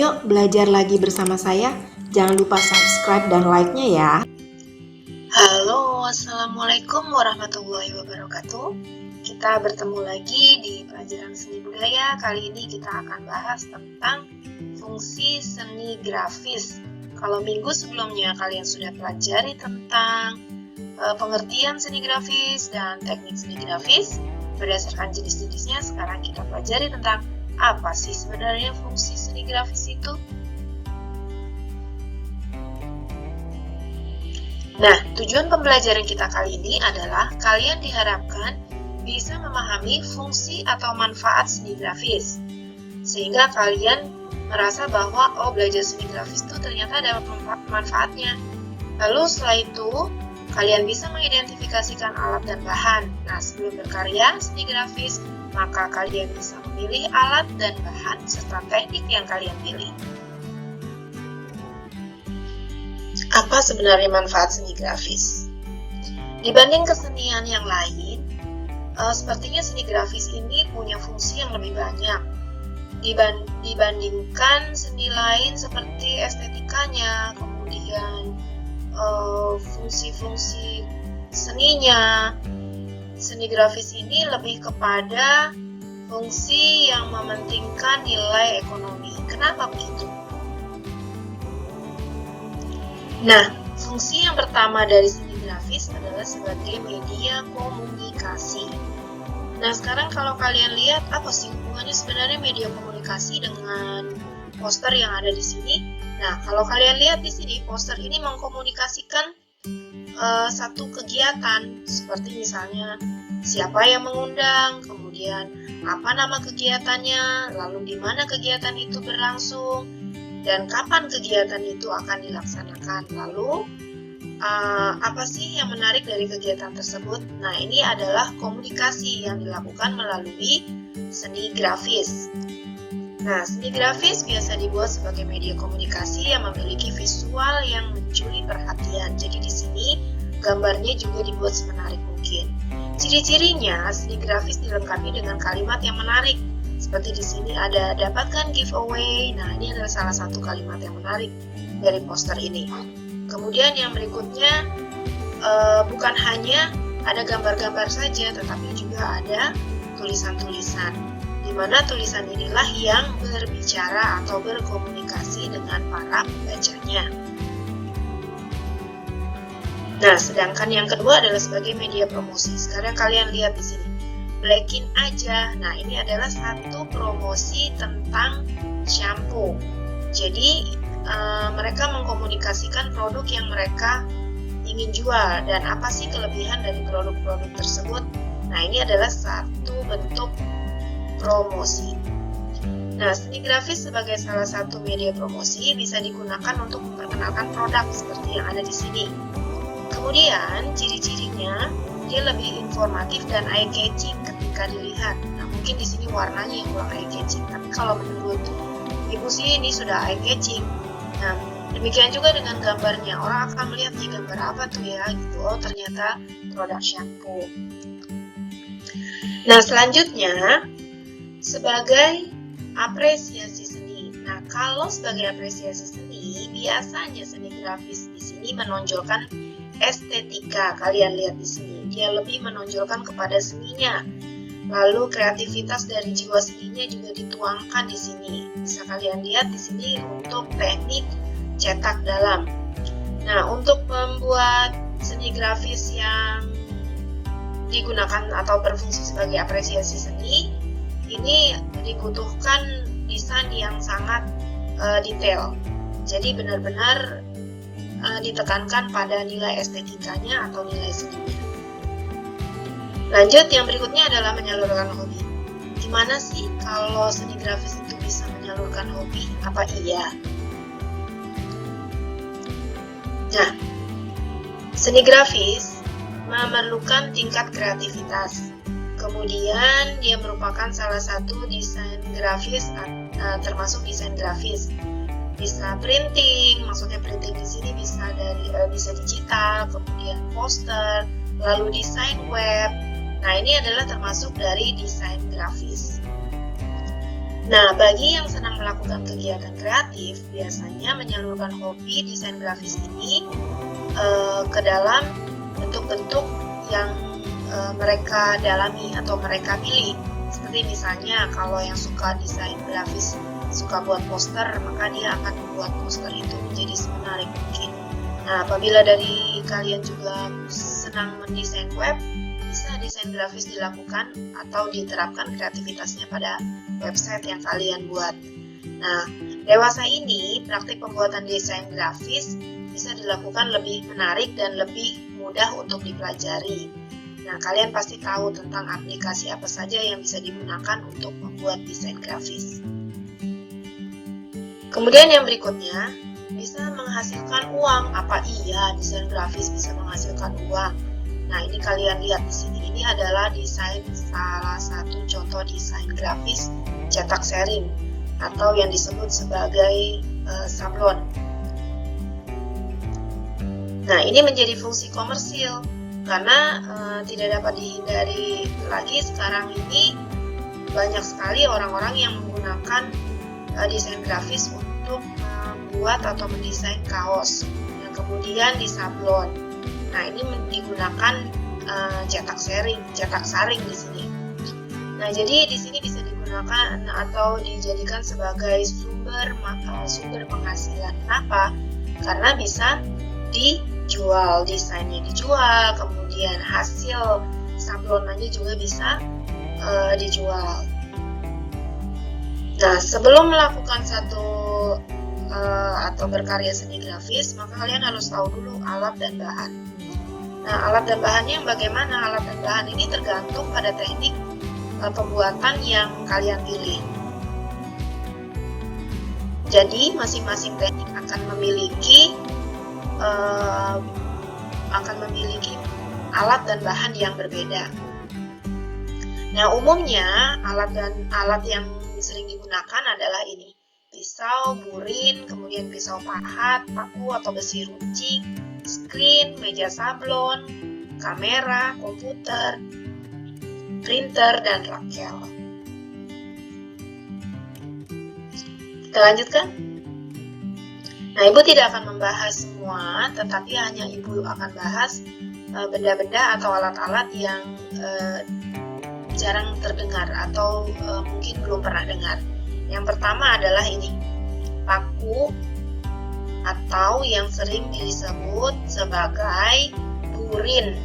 Yuk belajar lagi bersama saya. Jangan lupa subscribe dan like-nya ya. Halo, Assalamualaikum warahmatullahi wabarakatuh. Kita bertemu lagi di pelajaran seni budaya. Kali ini kita akan bahas tentang fungsi seni grafis. Kalau minggu sebelumnya kalian sudah pelajari tentang pengertian seni grafis dan teknik seni grafis berdasarkan jenis-jenisnya. Sekarang kita pelajari tentang apa sih sebenarnya fungsi seni grafis itu. Nah, tujuan pembelajaran kita kali ini adalah kalian diharapkan bisa memahami fungsi atau manfaat seni grafis, sehingga kalian merasa bahwa belajar seni grafis itu ternyata ada manfaatnya. Lalu setelah itu kalian bisa mengidentifikasikan alat dan bahan. Nah, sebelum berkarya seni grafis, maka kalian bisa memilih alat dan bahan serta teknik yang kalian pilih. Apa sebenarnya manfaat seni grafis? Dibanding kesenian yang lain, sepertinya seni grafis ini punya fungsi yang lebih banyak dibandingkan seni lain seperti estetikanya, kemudian fungsi-fungsi seninya. Seni grafis ini lebih kepada fungsi yang mementingkan nilai ekonomi. Kenapa begitu? Nah, fungsi yang pertama dari seni grafis adalah sebagai media komunikasi. Nah, sekarang kalau kalian lihat, apa sih hubungannya sebenarnya media komunikasi dengan poster yang ada di sini? Nah, kalau kalian lihat di sini, poster ini mengkomunikasikan satu kegiatan, seperti misalnya siapa yang mengundang, kemudian apa nama kegiatannya, lalu di mana kegiatan itu berlangsung, dan kapan kegiatan itu akan dilaksanakan. Lalu apa sih yang menarik dari kegiatan tersebut? Nah, ini adalah komunikasi yang dilakukan melalui seni grafis. Nah, seni grafis biasa dibuat sebagai media komunikasi yang memiliki visual yang mencuri perhatian. Jadi di sini gambarnya juga dibuat semenarik mungkin. Ciri-cirinya, seni grafis dilengkapi dengan kalimat yang menarik. Seperti di sini ada dapatkan giveaway. Nah, ini adalah salah satu kalimat yang menarik dari poster ini. Kemudian yang berikutnya, bukan hanya ada gambar-gambar saja, tetapi juga ada tulisan-tulisan, di mana tulisan inilah yang berbicara atau berkomunikasi dengan para pembacanya. Nah, sedangkan yang kedua adalah sebagai media promosi. Sekarang kalian lihat di sini, Blackin aja. Nah, ini adalah satu promosi tentang shampoo. Jadi, mereka mengkomunikasikan produk yang mereka ingin jual dan apa sih kelebihan dari produk-produk tersebut. Nah, ini adalah satu bentuk promosi. Nah, seni grafis sebagai salah satu media promosi bisa digunakan untuk memperkenalkan produk seperti yang ada di sini. Kemudian, ciri-cirinya dia lebih informatif dan eye-catching ketika dilihat. Nah, mungkin di sini warnanya yang kurang eye-catching, tapi kalau menurut Ibu sih ini sudah eye-catching. Nah, demikian juga dengan gambarnya. Orang akan melihat nih gambar apa tuh ya, gitu. Oh, ternyata produk shampoo. Nah, selanjutnya sebagai apresiasi seni. Nah, kalau sebagai apresiasi seni, biasanya seni grafis di sini menonjolkan estetika. Kalian lihat di sini, dia lebih menonjolkan kepada seninya. Lalu kreativitas dari jiwa seninya juga dituangkan di sini. Bisa kalian lihat di sini untuk teknik cetak dalam. Nah, untuk membuat seni grafis yang digunakan atau berfungsi sebagai apresiasi seni, ini dibutuhkan desain yang sangat detail. Jadi benar-benar ditekankan pada nilai estetikanya atau nilai seninya. Lanjut, yang berikutnya adalah menyalurkan hobi. Gimana sih kalau seni grafis itu bisa menyalurkan hobi? Apa iya? Nah, seni grafis memerlukan tingkat kreativitas. Kemudian dia merupakan salah satu desain grafis, termasuk desain grafis. Bisa printing, maksudnya printing di sini bisa digital, kemudian poster, lalu desain web. Nah, ini adalah termasuk dari desain grafis. Nah, bagi yang senang melakukan kegiatan kreatif, biasanya menyalurkan hobi desain grafis ini ke dalam bentuk-bentuk yang mereka dalami atau mereka pilih. Seperti misalnya kalau yang suka desain grafis, suka buat poster, maka dia akan membuat poster itu menjadi semenarik mungkin. Nah, apabila dari kalian juga senang mendesain web, bisa desain grafis dilakukan atau diterapkan kreativitasnya pada website yang kalian buat. Nah, dewasa ini praktik pembuatan desain grafis bisa dilakukan lebih menarik dan lebih mudah untuk dipelajari. Nah, kalian pasti tahu tentang aplikasi apa saja yang bisa digunakan untuk membuat desain grafis. Kemudian yang berikutnya, bisa menghasilkan uang. Apa iya desain grafis bisa menghasilkan uang? Nah, ini kalian lihat di sini. Ini adalah desain salah satu contoh desain grafis cetak sharing atau yang disebut sebagai sablon. Nah, ini menjadi fungsi komersil karena tidak dapat dihindari lagi sekarang ini banyak sekali orang-orang yang menggunakan desain grafis untuk membuat atau mendesain kaos yang kemudian disablon. Nah, ini digunakan cetak saring di sini. Nah, jadi di sini bisa digunakan atau dijadikan sebagai sumber penghasilan. Kenapa? Karena bisa dijual, desainnya dijual, kemudian hasil sablonannya juga bisa dijual. Nah, sebelum melakukan satu atau berkarya seni grafis, maka kalian harus tahu dulu alat dan bahan. Nah, alat dan bahannya bagaimana? Alat dan bahan ini tergantung pada teknik pembuatan yang kalian pilih. Jadi, masing-masing teknik akan memiliki alat dan bahan yang berbeda. Nah, umumnya alat yang sering digunakan adalah ini: pisau, burin, kemudian pisau pahat, paku atau besi runcing, screen, meja sablon, kamera, komputer, printer, dan rakel. Kita lanjutkan. Nah, Ibu tidak akan membahas semua, tetapi hanya Ibu akan bahas benda-benda atau alat-alat yang jarang terdengar atau mungkin belum pernah dengar. Yang pertama adalah ini, paku atau yang sering disebut sebagai burin.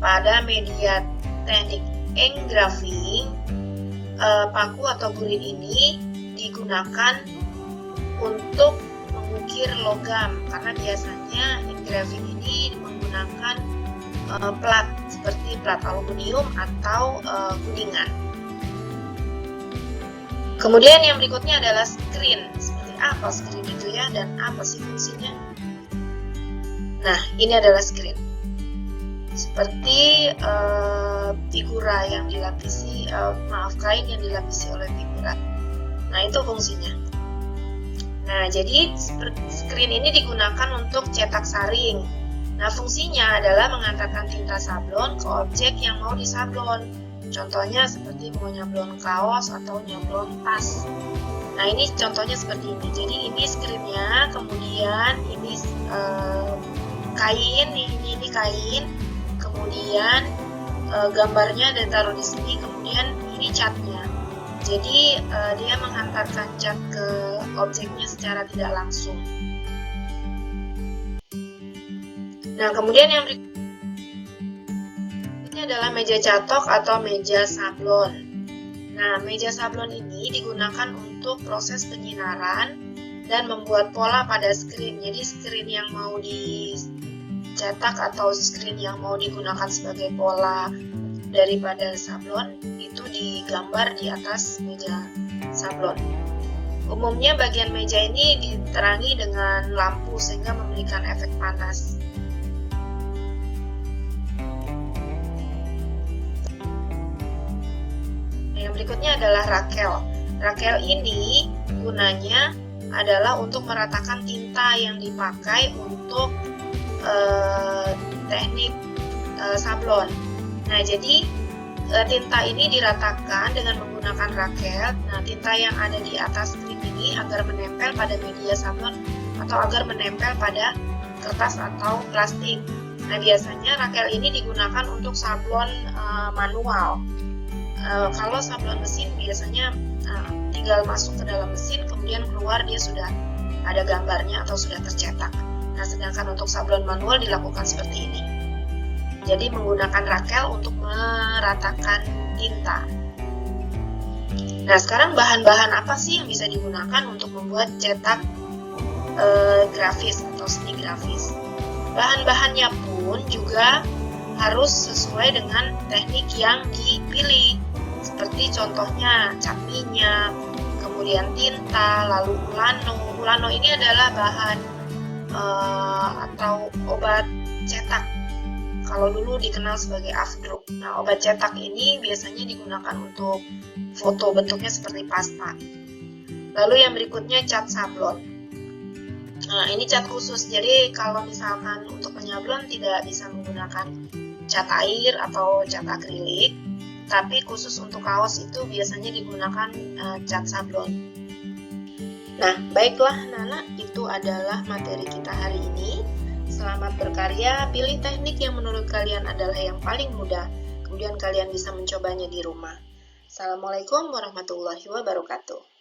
Pada media teknik engraving, paku atau burin ini digunakan untuk mengukir logam, karena biasanya engraving ini menggunakan plat seperti plat aluminium atau kuningan. Kemudian yang berikutnya adalah screen. Seperti apa screen itu ya, dan apa sih fungsinya? Nah, ini adalah screen. Seperti figura yang dilapisi, kain yang dilapisi oleh figura. Nah, itu fungsinya. Nah, jadi screen ini digunakan untuk cetak saring. Nah, fungsinya adalah mengantarkan tinta sablon ke objek yang mau disablon. Contohnya seperti mau nyablon kaos atau nyablon tas. Nah, ini contohnya seperti ini. Jadi ini screennya, kemudian ini kain, ini kain, kemudian gambarnya ditaruh di sini, kemudian ini catnya. Jadi dia menghantarkan cat ke objeknya secara tidak langsung. Nah, kemudian yang berikutnya adalah meja catok atau meja sablon. Nah, meja sablon ini digunakan untuk proses penyinaran dan membuat pola pada screen. Jadi screen yang mau dicetak atau screen yang mau digunakan sebagai pola daripada sablon itu digambar di atas meja sablon. Umumnya bagian meja ini diterangi dengan lampu sehingga memberikan efek panas. Yang berikutnya adalah rakel. Rakel ini gunanya adalah untuk meratakan tinta yang dipakai untuk teknik sablon. Nah, jadi tinta ini diratakan dengan menggunakan menggunakan rakel. Nah, tinta yang ada di atas screen ini agar menempel pada media sablon atau agar menempel pada kertas atau plastik. Nah, biasanya rakel ini digunakan untuk sablon manual. Kalau sablon mesin biasanya tinggal masuk ke dalam mesin, kemudian keluar dia sudah ada gambarnya atau sudah tercetak. Nah, sedangkan untuk sablon manual dilakukan seperti ini. Jadi menggunakan rakel untuk meratakan tinta. Nah, sekarang bahan-bahan apa sih yang bisa digunakan untuk membuat cetak grafis atau seni grafis? Bahan-bahannya pun juga harus sesuai dengan teknik yang dipilih. Seperti contohnya cat minyak, kemudian tinta, lalu ulano. Ulano ini adalah bahan atau obat cetak. Kalau dulu dikenal sebagai afdruk. Nah, obat cetak ini biasanya digunakan untuk foto, bentuknya seperti pasta. Lalu yang berikutnya cat sablon. Nah, ini cat khusus. Jadi kalau misalkan untuk penyablon tidak bisa menggunakan cat air atau cat akrilik, tapi khusus untuk kaos itu biasanya digunakan cat sablon. Nah, baiklah Nana, itu adalah materi kita hari ini. Selamat berkarya, pilih teknik yang menurut kalian adalah yang paling mudah, kemudian kalian bisa mencobanya di rumah. Assalamualaikum warahmatullahi wabarakatuh.